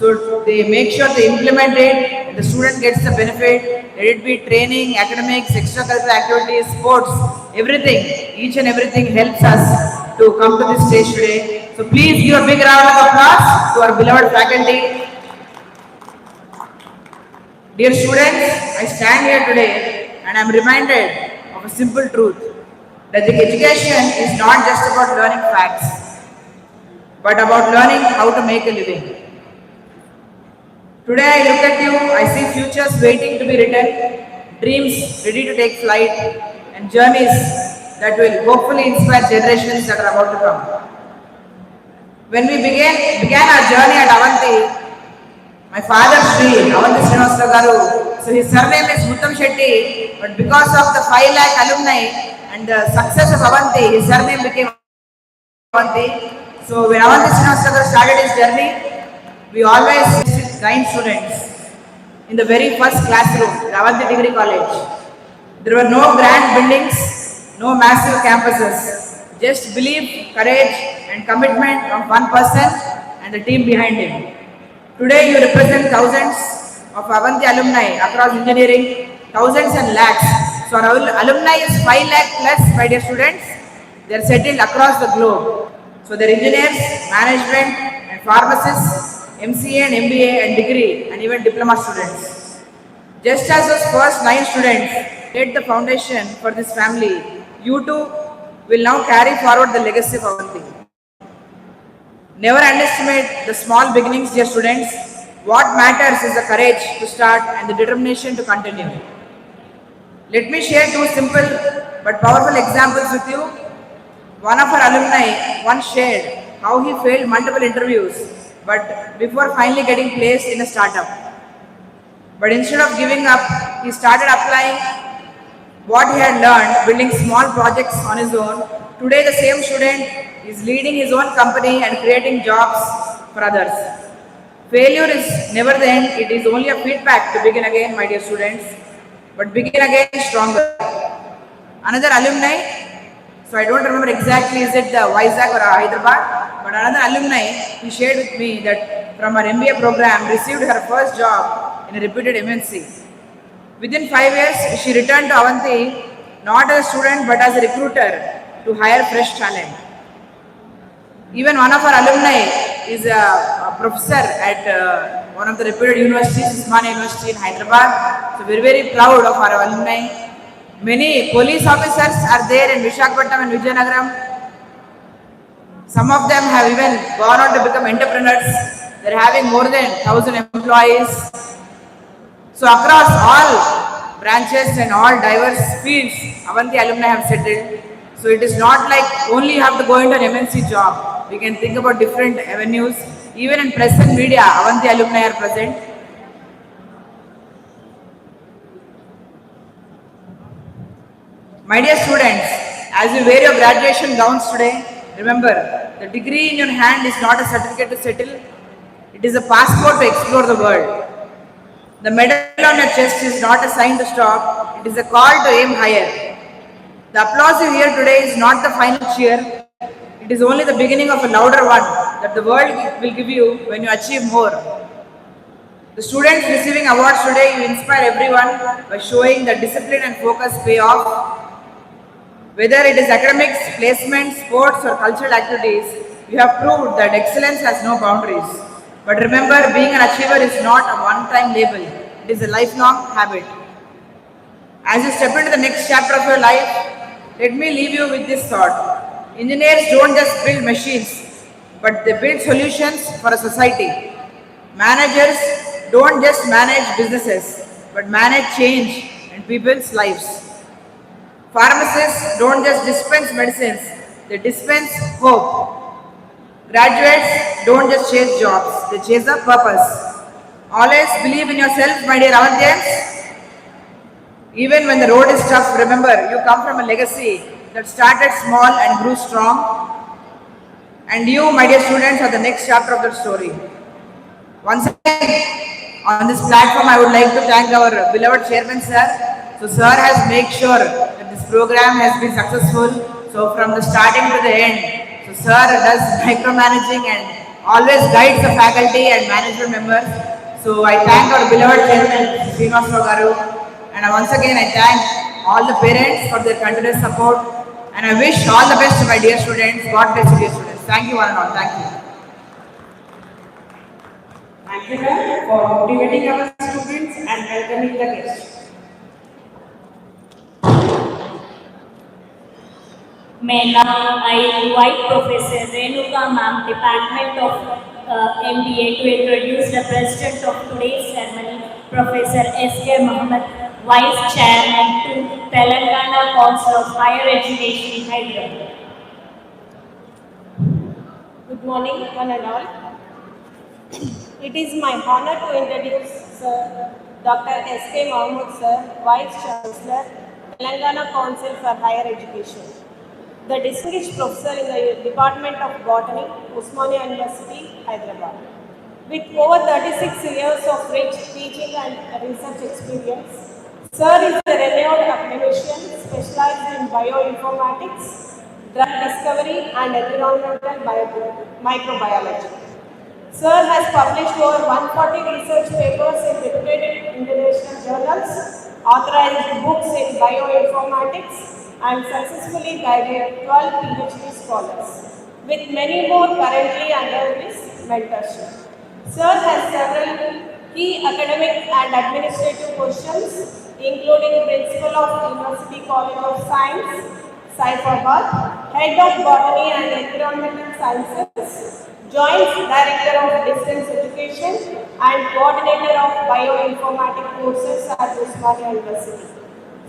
So they make sure they implement it, the student gets the benefit, let it be training, academics, extracurricular activities, sports, everything, each and everything helps us to come to this stage today. So please give a big round of applause to our beloved faculty. Dear students, I stand here today and I am reminded of a simple truth that the education is not just about learning facts, but about learning how to make a living. Today I look at you, I see futures waiting to be written, dreams ready to take flight, and journeys that will hopefully inspire generations that are about to come. When we began our journey at Avanti, my father Sri Avanti Srinivasa Garu, so his surname is Muttam Shetty, but because of the 5 lakh alumni and the success of Avanti, his surname became Avanti. So when Avanti Srinivasa Garu started his journey, we always used to guide students in the very first classroom, Avanti Degree College. There were no grand buildings, no massive campuses, just belief, courage and commitment from one person and the team behind him. Today you represent thousands of Avanti alumni across engineering, thousands and lakhs. So our alumni is 5 lakh plus, my dear students. They are settled across the globe. So they are engineers, management and pharmacists, MCA and MBA and degree and even diploma students. Just as those first 9 students laid the foundation for this family, you too will now carry forward the legacy of Avanti. Never underestimate the small beginnings, dear students. What matters is the courage to start and the determination to continue. Let me share 2 simple but powerful examples with you. One of our alumni once shared how he failed multiple interviews but before finally getting placed in a startup. But instead of giving up, he started applying what he had learned, building small projects on his own. Today the same student is leading his own company and creating jobs for others. Failure is never the end, it is only a feedback to begin again, my dear students, but begin again stronger. Another alumni, so I don't remember exactly is it the Vizag or Hyderabad, but another alumni, he shared with me that from our MBA program received her first job in a reputed MNC. Within 5 years, she returned to Avanti not as a student but as a recruiter to hire fresh talent. Even one of our alumni is a professor at one of the reputed universities, Usmania University in Hyderabad. So we're very proud of our alumni. Many police officers are there in Visakhapatnam and Vizianagaram. Some of them have even gone on to become entrepreneurs. They're having more than 1,000 employees. So across all branches and all diverse fields, Avanti alumni have settled. So it is not like only you have to go into an MNC job. We can think about different avenues. Even in press and media, Avanti alumni are present. My dear students, as you wear your graduation gowns today, remember, the degree in your hand is not a certificate to settle. It is a passport to explore the world. The medal on your chest is not a sign to stop. It is a call to aim higher. The applause you hear today is not the final cheer. It is only the beginning of a louder one that the world will give you when you achieve more. The students receiving awards today, you inspire everyone by showing that discipline and focus pay off. Whether it is academics, placements, sports or cultural activities, you have proved that excellence has no boundaries. But remember, being an achiever is not a one-time label. It is a lifelong habit. As you step into the next chapter of your life, let me leave you with this thought. Engineers don't just build machines, but they build solutions for a society. Managers don't just manage businesses, but manage change in people's lives. Pharmacists don't just dispense medicines, they dispense hope. Graduates don't just chase jobs, they chase a purpose. Always believe in yourself, my dear Avantians. Even when the road is tough, remember, you come from a legacy that started small and grew strong. And you, my dear students, are the next chapter of that story. Once again, on this platform, I would like to thank our beloved chairman, sir. So, sir has made sure that this program has been successful. So, from the starting to the end, so sir does micromanaging and always guides the faculty and management members. So I thank our beloved chairman, Srinivas Rao Garu, and once again I thank all the parents for their continuous support. And I wish all the best to my dear students. God bless you, dear students. Thank you, one and all. Thank you. Thank you, ma'am, for motivating our students and welcoming the guests. May now I invite Professor Renuka Ma'am, Department of MBA, to introduce the President of today's ceremony, Professor S.K. Muhammad, Vice Chairman to Telangana Council of Higher Education, Hyderabad. Good morning, one and all. It is my honor to introduce Sir Dr. S.K. Mahmood Sir, Vice Chancellor, Telangana Council for Higher Education. The distinguished professor in the Department of Botany, Osmania University, Hyderabad. With over 36 years of rich teaching and research experience, Sir is a renowned academician specialized in bioinformatics, drug discovery and environmental microbiology. Sir has published over 140 research papers in reputed international journals, authorized books in bioinformatics, and successfully guided 12 PhD scholars, with many more currently under his mentorship. Sir has several key academic and administrative positions, including Principal of University College of Science, Saifabad, Head of Botany and Environmental Sciences, Joint Director of Distance Education and Coordinator of Bioinformatics courses at Osmania University.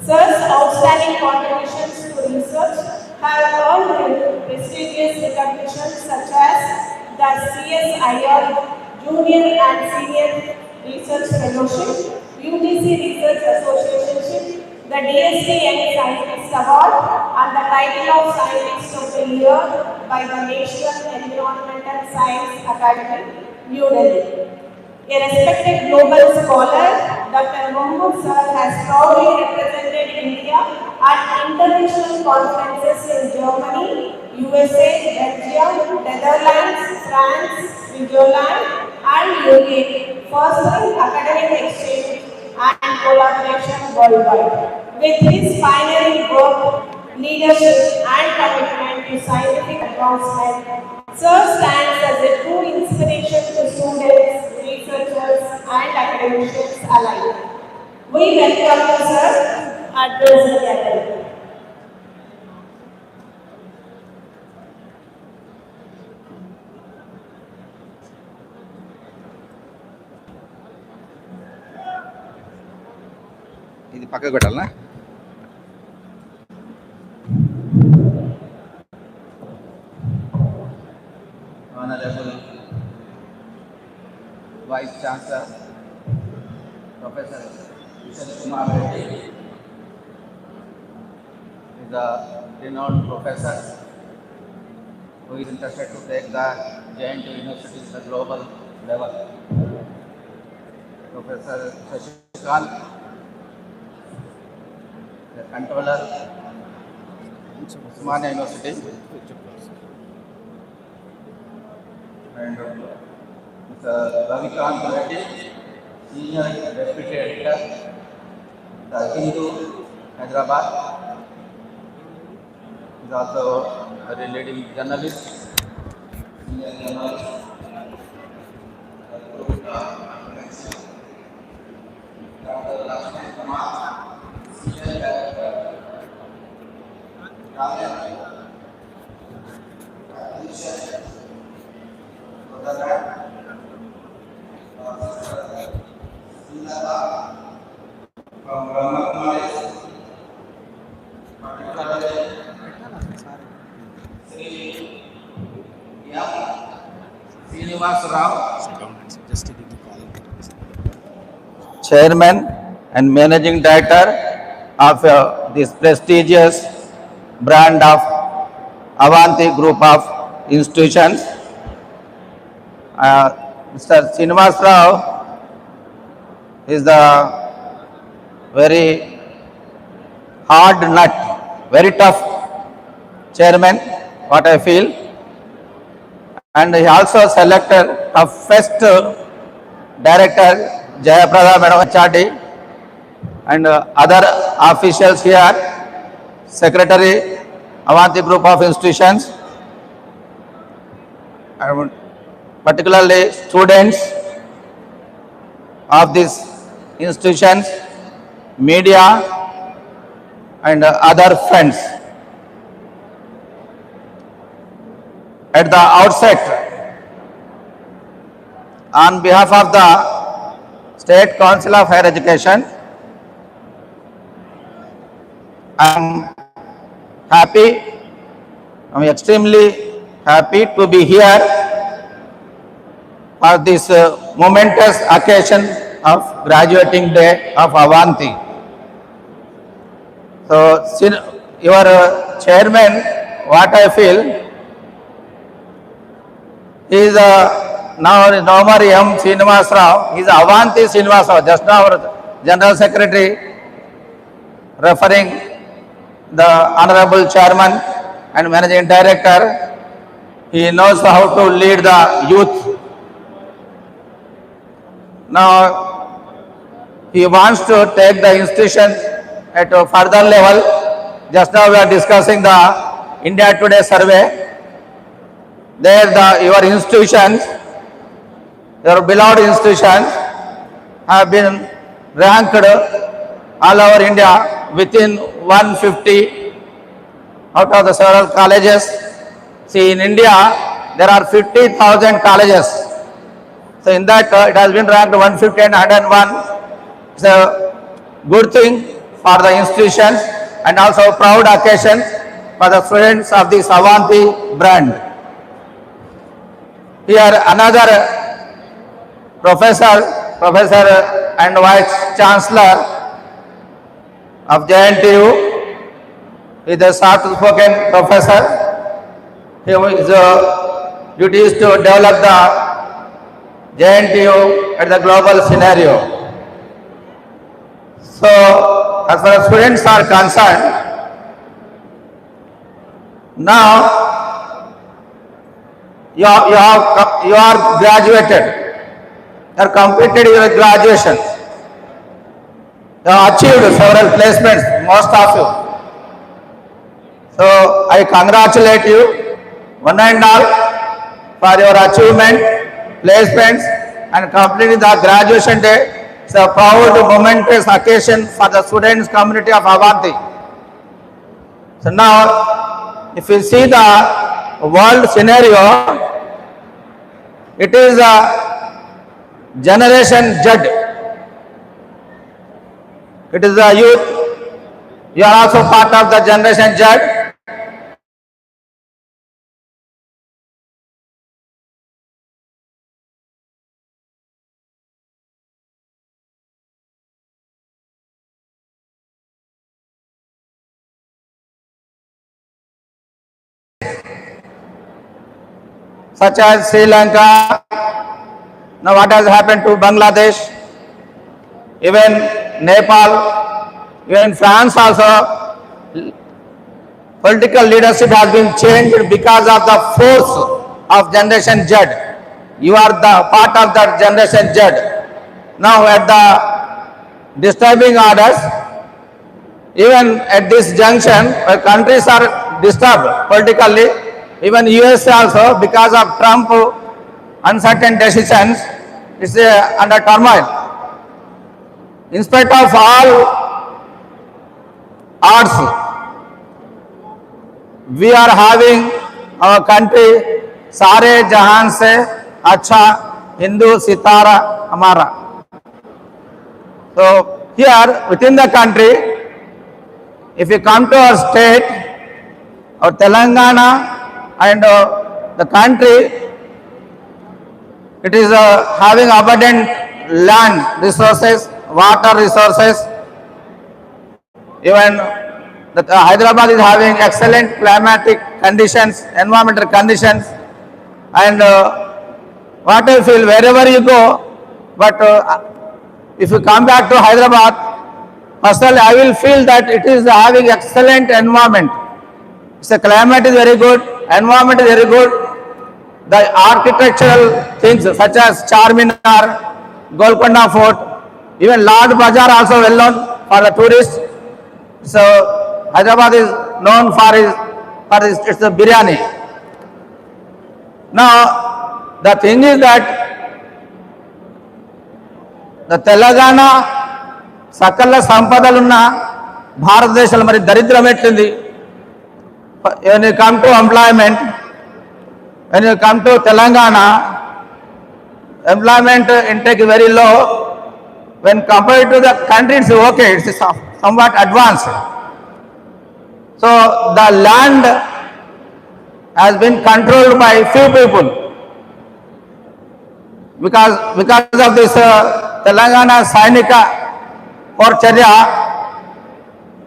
Sir's outstanding contributions to research have earned him prestigious recognitions such as the CSIR Junior and Senior Research Fellowship, UGC Research Association, the DST Young Scientist Award, and the title of Scientist of the Year by the National Environmental Science Academy, New Delhi. A respected global scholar, Dr. Mahmood Sir has proudly represented India at international conferences in Germany, USA, Belgium, Netherlands, France, Switzerland, and UK, fostering academic exchange and collaboration worldwide. With his pioneering work, leadership, and commitment to scientific advancement, Sir stands as a true inspiration to students, researchers, and academicians alike. We welcome you, sir, to address the gathering. ఇది పక్కకు పెట్టాలనా? Honorable Vice Chancellor, Professor Vishal Kumar Reddy is a renowned professor who is interested to take the JNT University to the global level. Professor Shashikant, the controller, Osmania University, and Mr. Ravikant Reddy, Senior Deputy Editor, The Hindu, Hyderabad. He is also a very leading journalist, senior journalist. Dr. Lakshman Kumar, Senior Director, from Brahma Kumaris, particularly Sri M. Srinivas Rao, Chairman and Managing Director of this prestigious brand of Avanti Group of Institutions. Mr. Srinivas Rao is the very hard nut, very tough chairman, what I feel. and he also selected a first director Jayaprada Madam Chatti and other officials here, secretary Avanti Group of Institutions, and particularly students of these institutions, media and other friends. At the outset, on behalf of the State Council of Higher Education, I am happy, I am extremely happy to be here for this momentous occasion of graduating day of Avanti. So, your chairman, what I feel, he is now no more M. Srinivas Rao, he is Avanti Srinivas Rao. Just now our General Secretary referring the Honorable Chairman and Managing Director, he knows how to lead the youth. Now, he wants to take the institution at a further level. Just now we are discussing the India Today survey. There your institutions, your beloved institutions have been ranked all over India within 150 out of the several colleges. See, in India, there are 50,000 colleges. So in that, it has been ranked 150 and 101. It's a good thing for the institutions and also a proud occasion for the students of this Avanti brand. Here another professor and Vice Chancellor of JNTU is a soft-spoken professor. His duty is to develop the JNTU at the global scenario. So, as far as students are concerned, now you are graduated, you are completed your graduation, you have achieved several placements, most of you. So, I congratulate you, one and all, for your achievement, placements and completing the graduation day. It's a proud, momentous occasion for the students community of Avanti. So now, if you see the world scenario, it is a generation Z. It is the youth. You are also part of the generation Z. Such as Sri Lanka, now what has happened to Bangladesh, even Nepal, even France also, political leadership has been changed because of the force of Generation Z. You are the part of that Generation Z. Now at the disturbing orders, even at this junction, where countries are disturbed politically, even USA also, because of Trump uncertain decisions, is under turmoil. In spite of all odds, we are having our country, सारे जहान से अच्छा हिंदू सितारा हमारा. So here within the country, if you come to our state, our Telangana, and the country, it is having abundant land resources, water resources. Even Hyderabad is having excellent climatic conditions, environmental conditions, and what I feel, wherever you go, but if you come back to Hyderabad, personally I will feel that it is having excellent environment. The climate is very good, environment is very good. the architectural things such as Charminar, Golconda Fort, even Lord Bazaar also well known for the tourists. So Hyderabad is known for its the biryani. Now the thing is that the Telangana సకల సంపదలున్న భారతదేశంలో మరి దరిద్రం ఎట్లుంది? when you come to employment, when you come to Telangana, employment intake is very low. When compared to the country, it's okay, it's somewhat advanced. So the land has been controlled by few people. Because of this Telangana Sainika or Charya,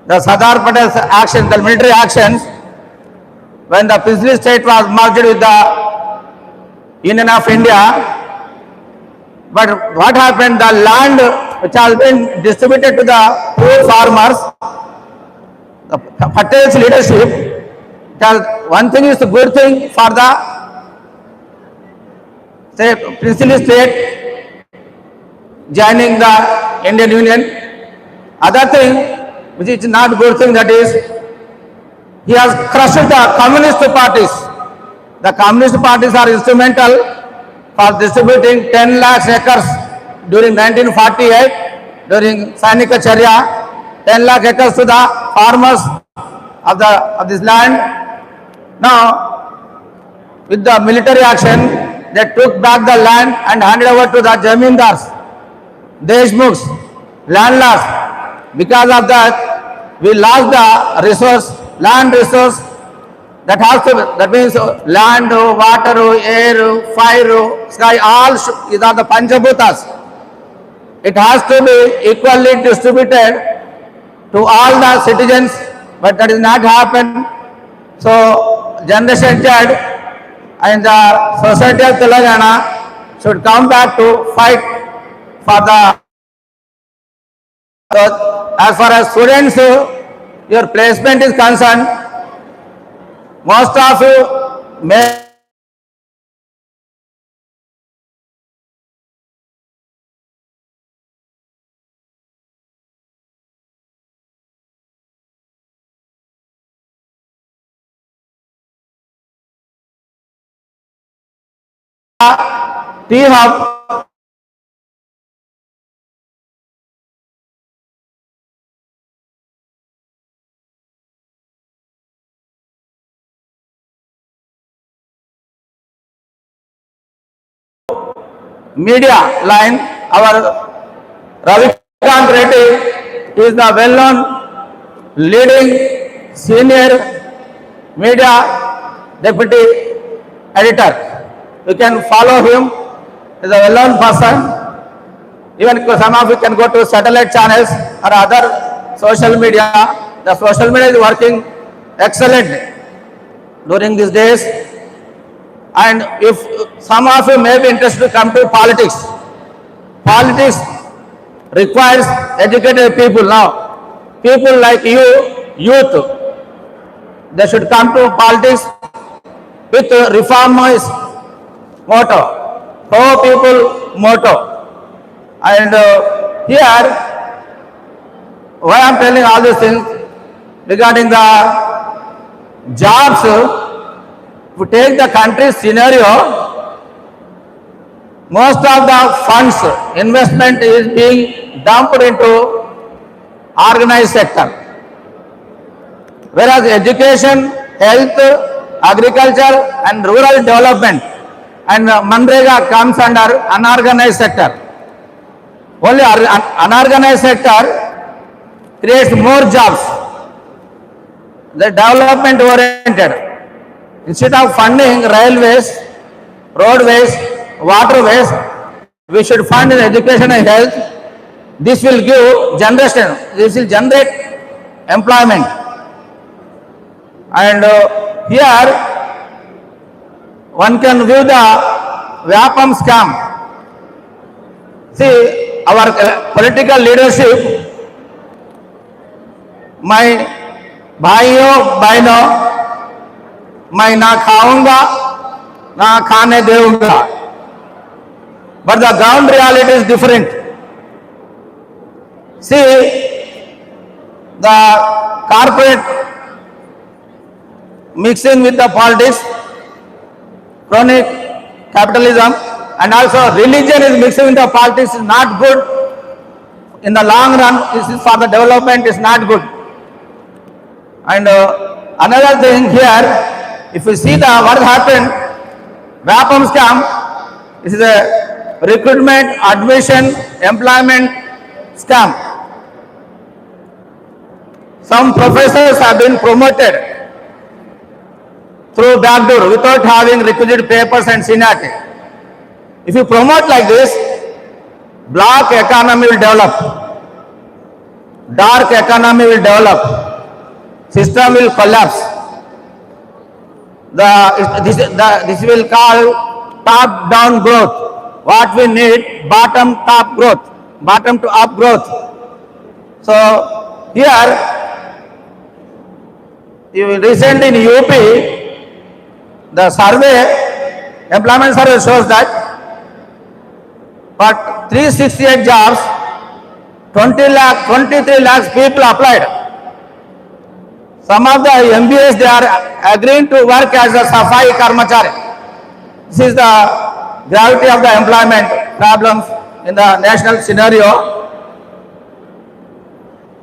the Sardar Patel's actions, the military actions, when the princely state was merged with the Union of India, but what happened? The land which has been distributed to the poor farmers, the Patel's leadership, one thing is a good thing for the princely state joining the Indian Union. Other thing which is not good thing, that is he has crushed the communist parties. The communist parties are instrumental for distributing 10 lakh acres during 1948, during Sainika Charya, 10 lakh acres to the farmers of this land. Now, with the military action, they took back the land and handed over to the Jamindars, Deshmukhs, landlords. Because of that, we lost the resource, land resource. That means land, water, air, fire, sky, all these are the Panchabhutas. It has to be equally distributed to all the citizens, but that is not happen. So Generation Z and the society of Telangana should come back to fight for the. As far as students, your placement is concerned, most of you may team of media line. Our Ravikant Reddy is the well-known leading senior media deputy editor. You can follow him. He is a well-known person. Even some of you can go to satellite channels or other social media. The social media is working excellently during these days. And if some of you may be interested to come to politics, politics requires educated people now. People like you, youth, they should come to politics with reformist motto, pro-people motto. And here, why I am telling all these things regarding the jobs. If you take the country's scenario, most of the funds, investment is being dumped into organized sector. Whereas education, health, agriculture and rural development and Manrega comes under unorganized sector. Only unorganized sector creates more jobs. The development oriented. Instead of funding railways, roadways, waterways, we should fund in education and health. This will give generation, this will generate employment. And here one can view the Vyapam scam. See, our political leadership, my भाइयों बहनों, मैं ना खाऊंगा ना खाने दूंगा. But the ground reality is different. See, the corporate mixing with the politics, chronic capitalism, and also religion is mixing with the politics is not good. In the long run, this is for the development is not good. And another thing here, if you see the what happened, Vapam scam, this is a recruitment, admission, employment scam. Some professors have been promoted through backdoor without having requisite papers and seniority. If you promote like this, black economy will develop, dark economy will develop, system will collapse. This will call top-down growth. What we need, bottom-top growth, bottom-to-up growth. So here, recently in UP, the survey, employment survey shows that for 368 jobs, 23 lakhs people applied. Some of the MBAs, they are agreeing to work as a Safai Karmachari. This is the gravity of the employment problems in the national scenario.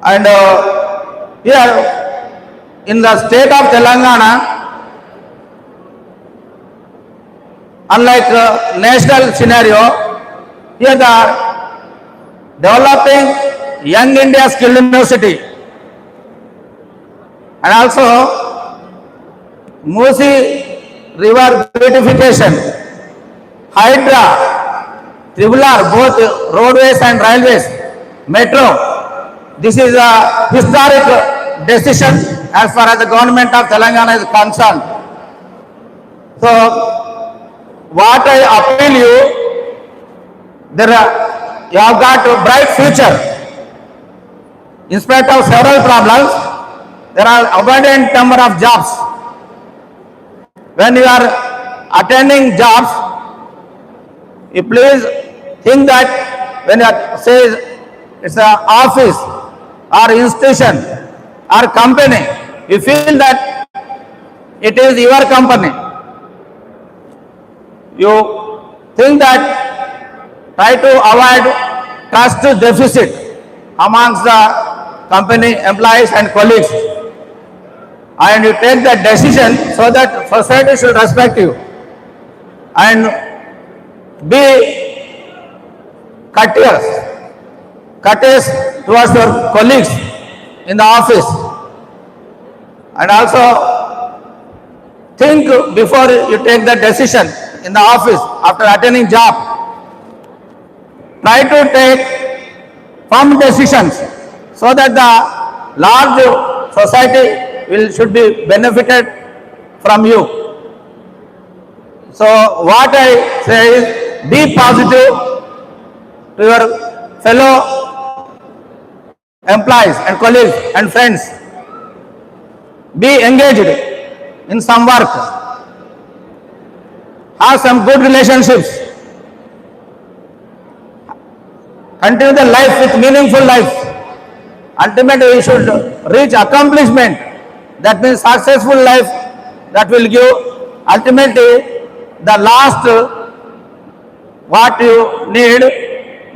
And here, in the state of Telangana, unlike national scenario, here the developing Young India Skill University and also Musi River beautification, Hydra, Triple R, both roadways and railways, metro. This is a historic decision as far as the government of Telangana is concerned. So, what I appeal you, you have got a bright future. In spite of several problems, there are abundant number of jobs. When you are attending jobs, you please think that when you say it's an office or institution or company, you feel that it is your company. You think that try to avoid trust deficit amongst the company employees and colleagues, and you take that decision so that society should respect you and be courteous towards your colleagues in the office, and also think before you take the decision in the office after attending job. Try to take firm decisions so that the large society should be benefited from you. So what I say is, be positive to your fellow employees and colleagues and friends. Be engaged in some work. Have some good relationships. Continue the life with meaningful life. Ultimately, we should reach accomplishment. That means successful life that will give ultimately the last what you need,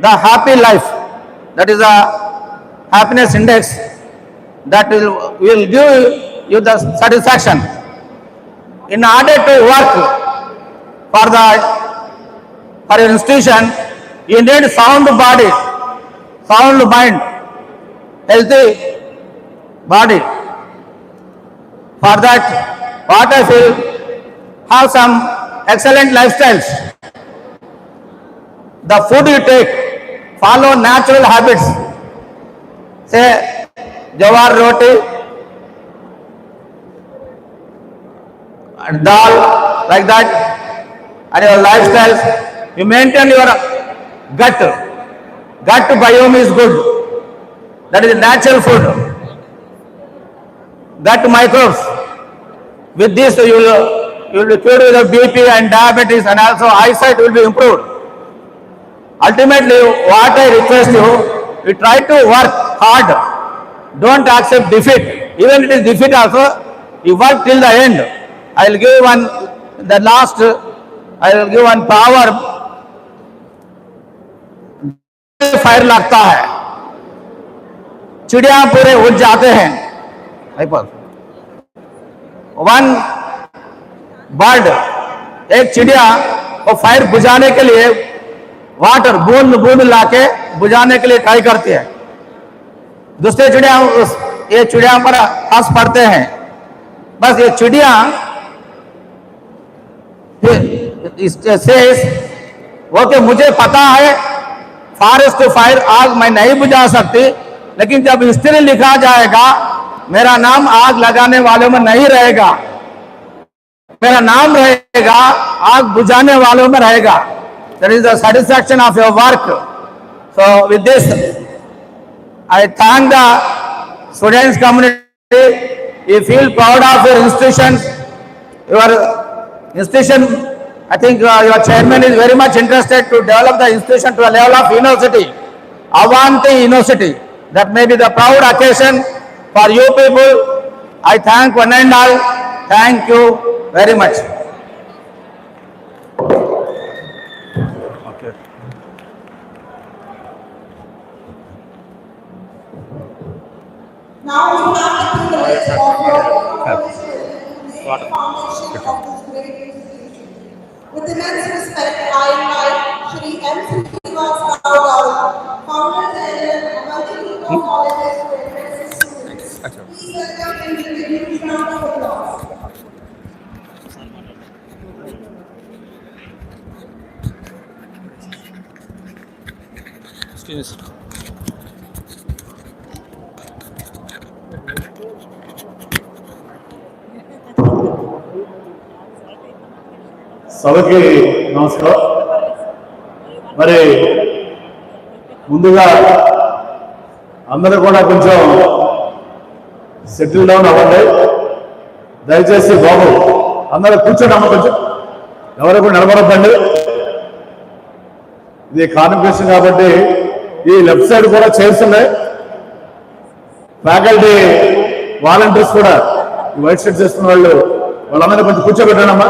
the happy life. That is a happiness index that will give you the satisfaction. In order to work for your institution, you need sound body, sound mind, healthy body. For that, what I feel, have some excellent lifestyles. The food you take, follow natural habits. Say, jawar roti, and dal, like that, and your lifestyles. You maintain your gut. Gut biome is good. That is natural food. Gut microbes. With this, you you will be cured with the BP and diabetes, and also eyesight will be improved. Ultimately, what I request you, you try to work hard. Don't accept defeat. Even it is defeat also, you work till the end. I will give one, the last, I will give one power. Fire लगता है, चिड़िया पूरे उड़ जाते हैं. One bird, एक चिड़िया वो फायर बुझाने के लिए वाटर बूंद बूंद लाके बुझाने के लिए ट्राई करती है. दूसरे चिड़िया ये चिड़िया पर हंस पड़ते हैं. बस ये चिड़िया वो कि मुझे पता है फॉरेस्ट टू फायर आग मैं नहीं बुझा सकती, लेकिन जब हिस्ट्री लिखा जाएगा मेरा नाम आग लगाने वालों में नहीं रहेगा, मेरा नाम रहेगा आग बुझाने वालों में रहेगा. That is the satisfaction of your work. So with this, I thank the students community. You feel proud of your institution. Your institution, I think your chairman is very much interested to develop the institution to a level of university, Avanti University. That may be the proud occasion for you people. I thank one and all. Thank you very much. Okay. Now we have the privilege of your foundation of this great institution. With immense respect, I invite Shri M. Srinivas Rao Garu, founder and multi-group of colleges to address the students. Please welcome and give a huge round of applause. సభకి నమస్కారం. మరి ముందుగా అందరూ కూడా కొంచెం settle down అవ్వండి. దయచేసి బాబు అందరూ కూర్చోండి అమ్మ, కొంచెం ఎవరు కూడా నిలబడద్దండి. ఇది కాన్వకేషన్ కాబట్టి ఈ లెఫ్ట్ సైడ్ కూడా చైర్స్ ఉన్నాయి. ఫ్యాకల్టీ వాలంటీర్స్ కూడా ఈ వైట్ షర్ట్ చేస్తున్న వాళ్ళు వాళ్ళందరినీ కొంచెం కూర్చోబెట్టండి అమ్మా.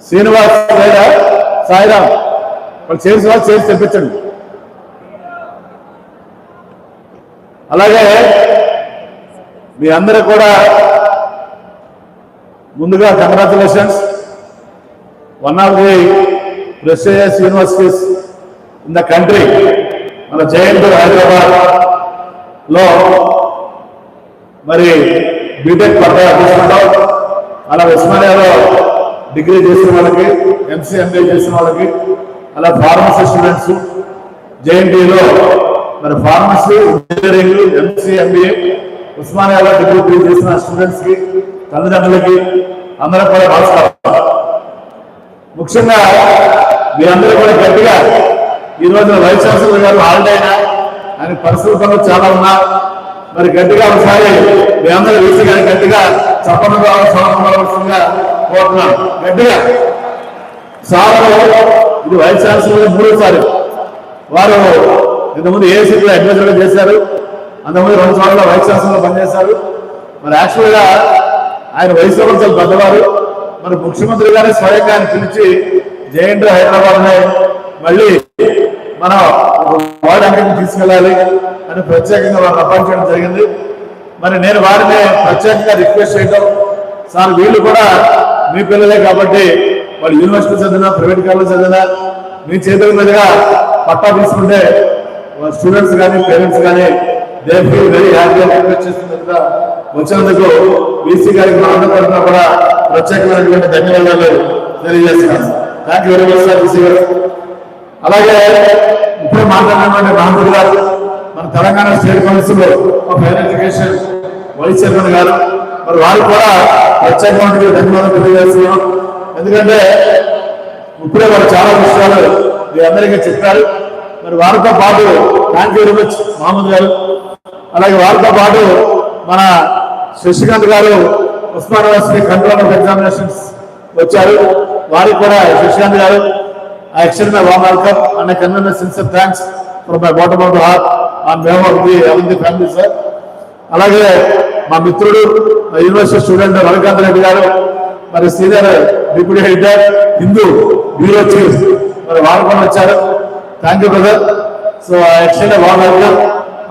శ్రీనివాస్ లేదా సాయిరామ్ వాళ్ళు చైర్స్ వాళ్ళు చైర్స్ తెప్పించండి. అలాగే మీ అందరూ కూడా ముందుగా congratulations. One of the prestigious universities in the country, మన జయంత్ హైదరాబాద్ లో మరి బీటెక్ పట్టా తీసుకుంటాం. అలా ఉస్మానియాలో డిగ్రీ చేసిన వాళ్ళకి, ఎంసీ ఎంబీఏ చేసిన వాళ్ళకి, అలా ఫార్మసీ స్టూడెంట్స్ జేఎన్టీలో మరి ఫార్మసీ, ఇంజనీరింగ్, ఎంసీ ఎంబీఏ ఉస్మానియాలో డిగ్రీ చేసిన స్టూడెంట్స్ కి, తల్లిదండ్రులకి అందరూ కూడా నమస్కారం. ముఖ్యంగా మీ అందరూ కూడా గట్టిగా ఈ రోజు వైస్ ఛాన్సలర్ గారు హాలిడే అయినా ఆయన పర్సనల్ పనులు చాలా ఉన్నా మరి గట్టిగా ఒకసారి మీ అందరూ వీసీ గారి గట్టిగా చప్పగా సమర్పించవలసిందిగా కోరుతున్నాను. గట్టిగా సార్ ఇది వైస్ ఛాన్సలర్ మూడోసారి. వారు ఇంతకుముందు ఏసీలో అడ్వైజర్ గా చేశారు, అంతకుముందు 2 సార్లు వైస్ ఛాన్సలర్ పనిచేశారు. మరి యాక్చువల్ గా ఆయన వయసులో కొంచెం పెద్దవారు. మరి ముఖ్యమంత్రి గారి స్వయంగా ఆయన పిలిచి జేఎన్టీ హైదరాబాద్ నే మళ్ళీ మనం వార్డు అంగడికి తీసుకెళ్ళాలి అని ప్రత్యేకంగా వారిని అపాయింట్ జరిగింది. మరి నేను వారిని ప్రత్యేకంగా రిక్వెస్ట్ చేయడం, సార్ వీళ్ళు కూడా మీ పిల్లలే కాబట్టి వాళ్ళు యూనివర్సిటీ చదివినా, ప్రైవేట్ కాలేజ్ చదివినా మీ చేతుల మీదుగా పట్టా తీసుకుంటే స్టూడెంట్స్ కానీ పేరెంట్స్ కానీ దే ఫీల్ వెరీ హ్యాపీగా రిక్వెస్ట్ చేస్తున్నట్టుగా వచ్చినందుకు వీసీ గారికి మా అందరికీ కూడా ప్రత్యేకమైనటువంటి ధన్యవాదాలు తెలియజేస్తున్నాను. Thank you very much sir VC గారు. అలాగే ఇప్పుడే మాట్లాడినటువంటి మహమ్మద్ గారు, మన Telangana state council of higher education vice chairman గారు, మరి వారు కూడా ప్రత్యేకమైన ధన్యవాదాలు తెలియజేస్తున్నాం. ఎందుకంటే ఇప్పుడే వారు చాలా విషయాలు మీ అందరికీ చెప్పారు. మరి వారితో పాటు thank you very much Mohammed గారు. అలాగే వారితో పాటు మన శశికాంత్ గారు Osman university control of examinations వచ్చారు. వారికి కూడా శశాంత్ గారు I extend my warm welcome and I convey my sincere thanks from my bottom of the heart on behalf of the Avanti family, sir. అలాగే మా మిత్రుడు యూనివర్సిటీ స్టూడెంట్ రవికాంత్ రెడ్డి గారు, మరి senior deputy editor Hindu bureau chief, మరి వారు కూడా వచ్చారు. Thank you brother. So I extend warm welcome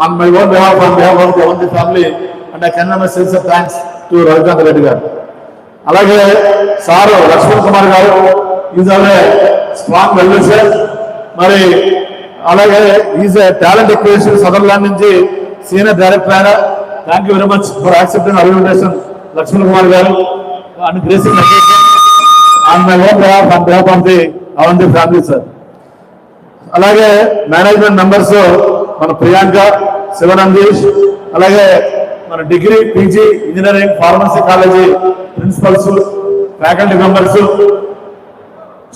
on my own behalf on behalf of the Avanti family and I convey my sincere thanks to Ravikanth Reddy గారు. అలాగే sir Lakshman Kumar గారు is our strong well-wisher sir. మరి అలాగే is talent acquisition Sutherland నుంచి senior director అయినా. Thank you very much for accepting our invitation Laxman Kumar గారు and gracing on my own behalf on behalf of the Avanti family sir. అలాగే management members మన ప్రియాంక, శివనందీష్, అలాగే మన degree, PG, engineering, pharmacy college principals, faculty members,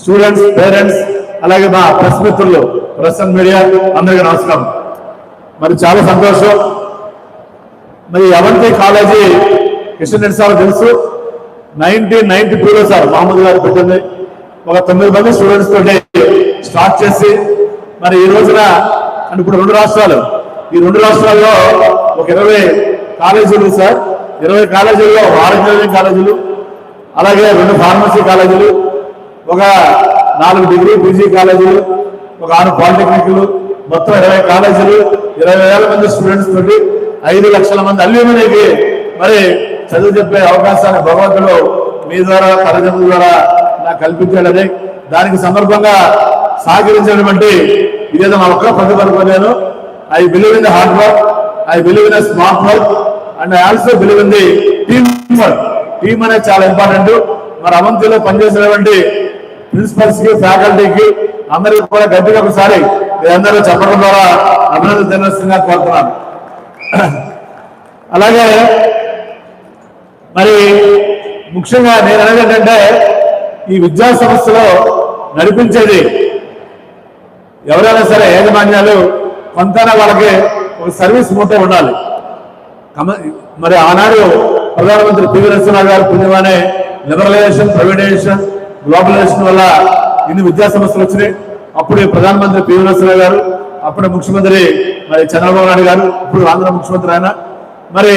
students, parents, అలాగే మా press మిత్రులు, press and media అందరికీ నమస్కారం. మరి చాలా సంతోషం. మరి అవంతి కాలేజీ కిషన్ రెడ్డి సార్ తెలుసు, 1992లో సార్ మహమ్మద్ గారు పెట్టింది. ఒక 9 మంది స్టూడెంట్స్ తోటి స్టార్ట్ చేసి మరి ఈ రోజున అంటే ఇప్పుడు 2 రాష్ట్రాలు, ఈ 2 రాష్ట్రాల్లో ఒక 20 కాలేజీలు సార్. 20 కాలేజీల్లో 6 ఇంజనీరింగ్ కాలేజీలు, అలాగే 2 ఫార్మసీ కాలేజీలు, ఒక 4 డిగ్రీ పీజీ కాలేజీలు, ఒక 6 పాలిటెక్నిక్లు, మొత్తం 20 కాలేజీలు, 20,000 మంది స్టూడెంట్స్ తోటి 5 లక్షల మంది అల్యూమినీకి మరి చదువు చెప్పే అవకాశాన్ని భగవంతుడు మీ ద్వారా, తల్లిదండ్రుల ద్వారా నాకు కల్పించాడని, దానికి సందర్భంగా సహకరించినటువంటి ఇదేదో మా ఒక్క ప్రతిపరుకోలేను. I believe in the hard work, I believe in the smart work and I also believe in the team work. Team అనేది చాలా ఇంపార్టెంట్. మరి అవంతిలో పనిచేసినటువంటి ప్రిన్సిపల్స్ కి, ఫ్యాకల్టీకి అందరికీ కూడా గట్టిగా ఒకసారి మీరందరూ చెప్పడం ద్వారా అభినందన తెలియజేస్తున్నా కోరుతున్నాను. అలాగే మరి ముఖ్యంగా నేను అనేది ఏంటంటే ఈ విద్యా సంస్థలో నడిపించేది ఎవరైనా సరే యాజమాన్యాలు కొంతైనా వాళ్ళకి ఒక సర్వీస్ మోటో ఉండాలి. మరి ఆనాడు ప్రధానమంత్రి పివి నరసింహరావు గారు పుణ్యమానే లిబరలైజేషన్, ప్రైవేటైజేషన్, గ్లోబలైజేషన్ వల్ల ఇన్ని విద్యా సంస్థలు వచ్చినాయి. అప్పుడు ప్రధానమంత్రి పివి నరసింహరావు గారు, అప్పుడు ముఖ్యమంత్రి మరి చంద్రబాబు నాయుడు గారు, ఇప్పుడు ఆంధ్ర ముఖ్యమంత్రి ఆయన మరి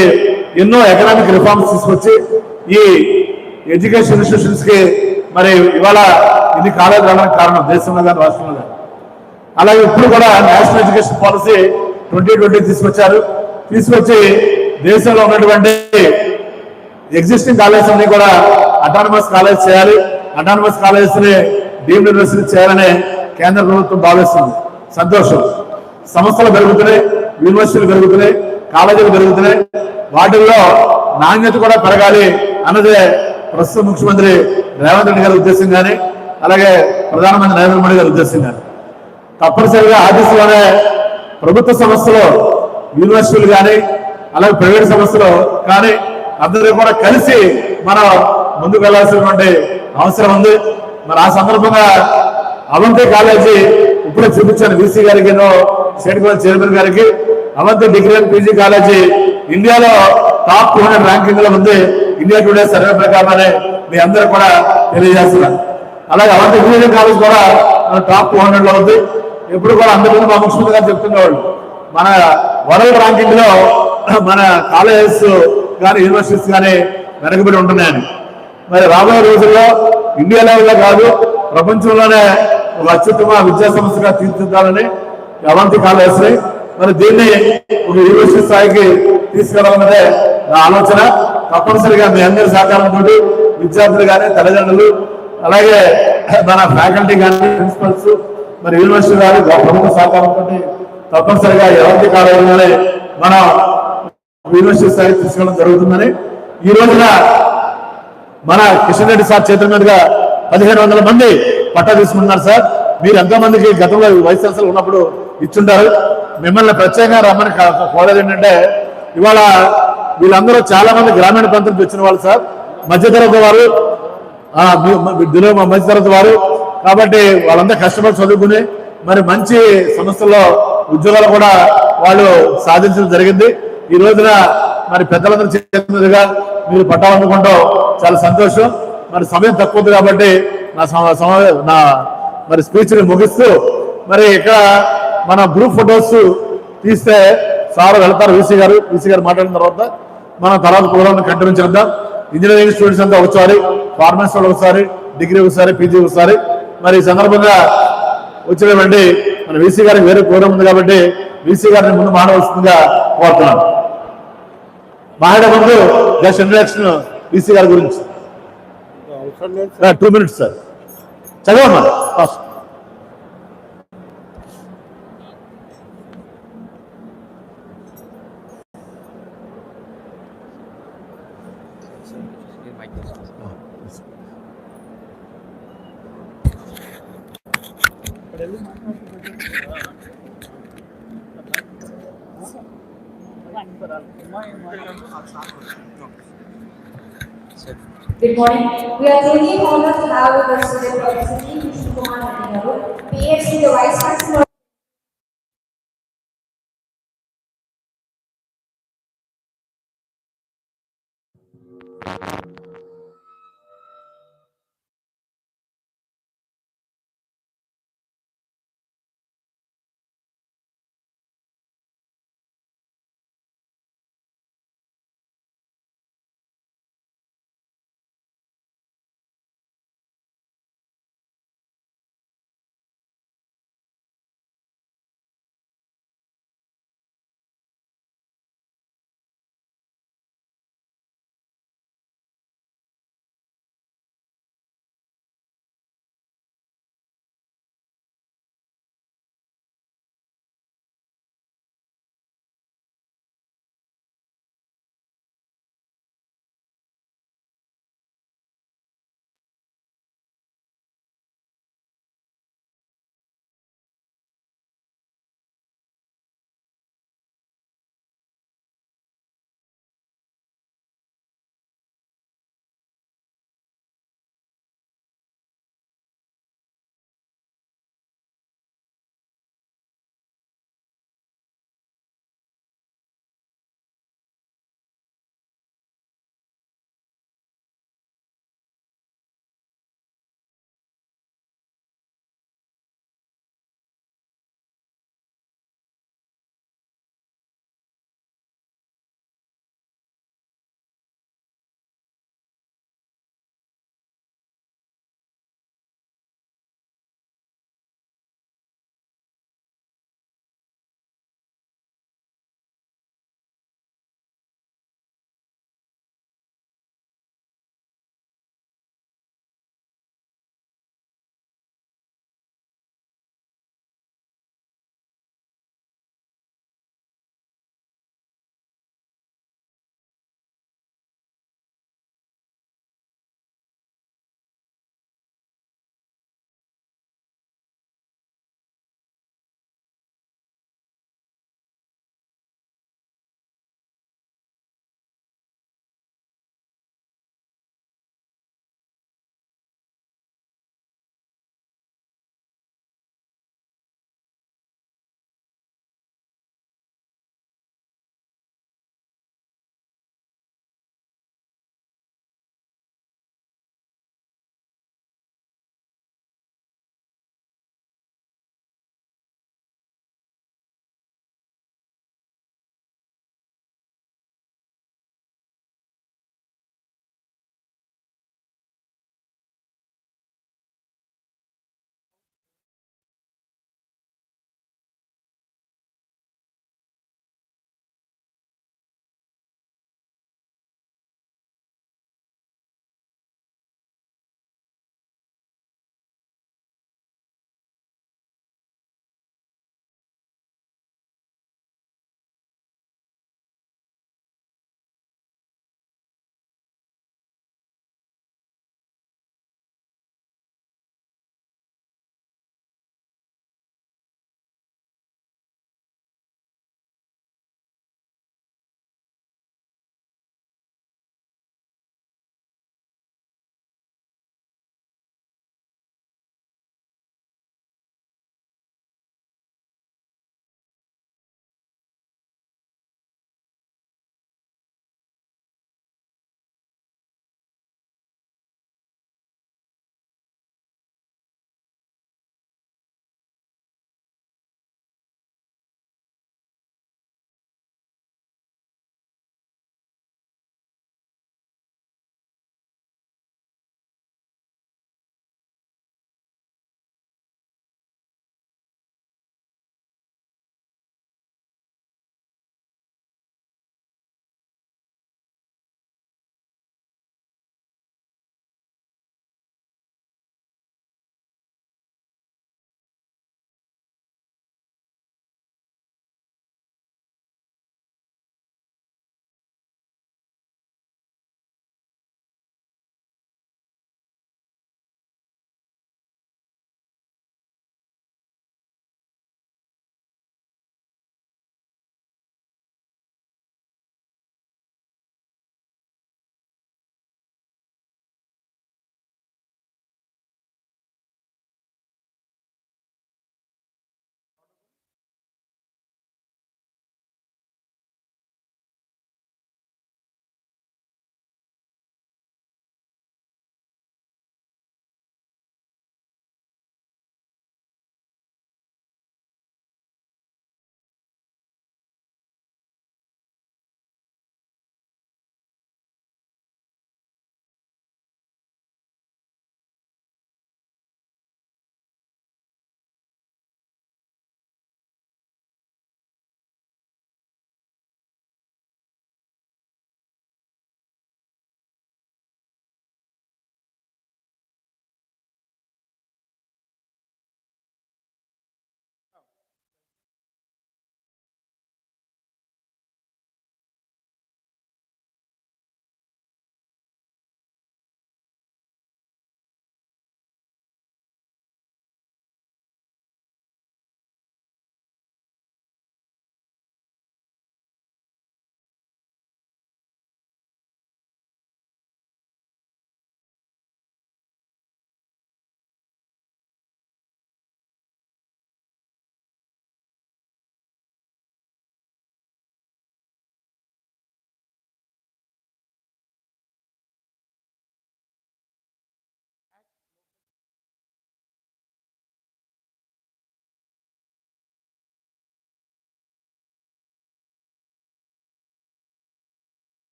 ఎన్నో ఎకనామిక్ రిఫార్మ్స్ తీసుకొచ్చి ఈ ఎడ్యుకేషన్ ఇన్స్టిట్యూషన్స్ కి మరి ఇవాళ ఇది కాలేజ్ రావడానికి కారణం దేశంలో కానీ రాష్ట్రంలో కానీ. అలాగే ఇప్పుడు కూడా నేషనల్ ఎడ్యుకేషన్ పాలసీ 2020 తీసుకొచ్చి దేశంలో ఉన్నటువంటి ఎగ్జిస్టింగ్ కాలేజెస్ అన్ని కూడా అటానమస్ కాలేజ్ చేయాలి, అటానమస్ కాలేజెస్ ని డీమ్డ్ యూనివర్సిటీ చేయాలని కేంద్ర ప్రభుత్వం భావిస్తుంది. సంతోషం. సంస్థలు పెరుగుతున్నాయి, యూనివర్సిటీలు పెరుగుతున్నాయి, కాలేజీలు పెరుగుతున్నాయి, వాటిల్లో నాణ్యత కూడా పెరగాలి అన్నదే ప్రస్తుత ముఖ్యమంత్రి రేవంత్ రెడ్డి గారి ఉద్దేశం కానీ, అలాగే ప్రధానమంత్రి నరేంద్ర మోడీ గారి ఉద్దేశం కానీ. తప్పనిసరిగా ఆర్టీసీలోనే ప్రభుత్వ సంస్థలు, యూనివర్సిటీలు కానీ, అలాగే ప్రైవేట్ సంస్థలు కానీ అందరూ కూడా కలిసి మనం ముందుకు వెళ్లాల్సినటువంటి అవసరం ఉంది. మరి ఆ సందర్భంగా అవంతి కాలేజీ ఇప్పుడే చూపించాను వీసీ గారికి, స్టేట్ కాలేజ్ చైర్మన్ గారికి. Avanti degree and PG college ఇండియాలో టాప్ 200 ర్యాంకింగ్ లో ఉంది ఇండియా టుడే సర్వే ప్రకారమే మీ అందరూ కూడా తెలియజేస్తున్నారు. అలాగే అవంతి ఇంజనీరింగ్ కాలేజ్ కూడా మన టాప్ 200 లో ఉంది. ఎప్పుడు కూడా అందరికీ మా ముఖ్యమంత్రి గారు చెప్తున్నవాళ్ళు మన వరల్డ్ ర్యాంకింగ్ లో మన కాలేజెస్ కానీ యూనివర్సిటీస్ కానీ వెనకబడి ఉంటున్నాయని. మరి రాబోయే రోజుల్లో ఇండియా లెవెల్లో కాదు ప్రపంచంలోనే ఒక అత్యుత్తమ విద్యా సంస్థగా తీర్చిదిద్దాలని అవంతి కాలేజ్ ని మరి దీన్ని ఒక యూనివర్సిటీ స్థాయికి తీసుకెళ్లాలన్నదే నా ఆలోచన. తప్పనిసరిగా మీ అందరి సహకారంతో విద్యార్థులు కానీ, తల్లిదండ్రులు, అలాగే మన ఫ్యాకల్టీ కానీ, ప్రిన్సిపల్స్, మరి యూనివర్సిటీ కానీ ప్రభుత్వ సహకారంతో తప్పనిసరిగా అవంతి కాలేజీలోనే మన యూనివర్సిటీ స్థాయికి తీసుకెళ్ళడం జరుగుతుందని ఈ రోజున మన కిషన్ రెడ్డి సార్ చేతుల మీదుగా 1500 మంది పట్టా తీసుకుంటున్నారు సార్. మీరు ఎంతో మందికి గతంలో వైస్ ఛాన్సలర్ ఉన్నప్పుడు ఇచ్చుంటారు. మిమ్మల్ని ప్రత్యేకంగా రమ్మని కోరేది ఏంటంటే ఇవాళ వీళ్ళందరూ చాలా మంది గ్రామీణ ప్రాంతం నుంచి వచ్చిన వాళ్ళు సార్, మధ్యతరగతి వారు, మధ్యతరగతి వారు. కాబట్టి వాళ్ళంతా కష్టపడి చదువుకుని మరి మంచి సంస్థల్లో ఉద్యోగాలు కూడా వాళ్ళు సాధించడం జరిగింది. ఈ రోజున మరి పెద్దలందరూ చేతుల మీదుగా మీరు పట్టాలు అందుకుంటాం చాలా సంతోషం. మరి సమయం తక్కువ ఉంది కాబట్టి నా మరి స్పీచ్ని ముగిస్తూ మరి ఇక్కడ మన గ్రూప్ ఫొటోస్ తీస్తే సార్ వెళ్తారు వీసీ గారు మాట్లాడిన తర్వాత మనం తర్వాత ప్రోగ్రామ్ కంటిన్యూ చేద్దాం. ఇంజనీరింగ్ స్టూడెంట్స్ అంతా ఒకసారి, ఫార్మసీ వాళ్ళు ఒకసారి, డిగ్రీ ఒకసారి, పీజీ ఒకసారి. మరి ఈ సందర్భంగా వచ్చినటువంటి మన వీసీ గారికి వేరే ప్రోగ్రామ్ ఉంది కాబట్టి వీసీ గారిని ముందు మానవలసిందిగా కోరుతున్నాను. మాట్లాడే ముందు జస్ట్ ఇంట్రడక్షన్ వీసీ గారి గురించి 2 minutes సార్. చదవమ్మా. Good morning. We are truly honored to have with us today Professor T. Vishnu Kumar Nadigaru, PhD, the Vice Chancellor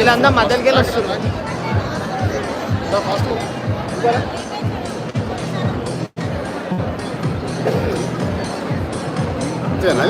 వీళ్ళంతా మధ్యలోకి వెళ్ళి వస్తున్నారు. అంతేనా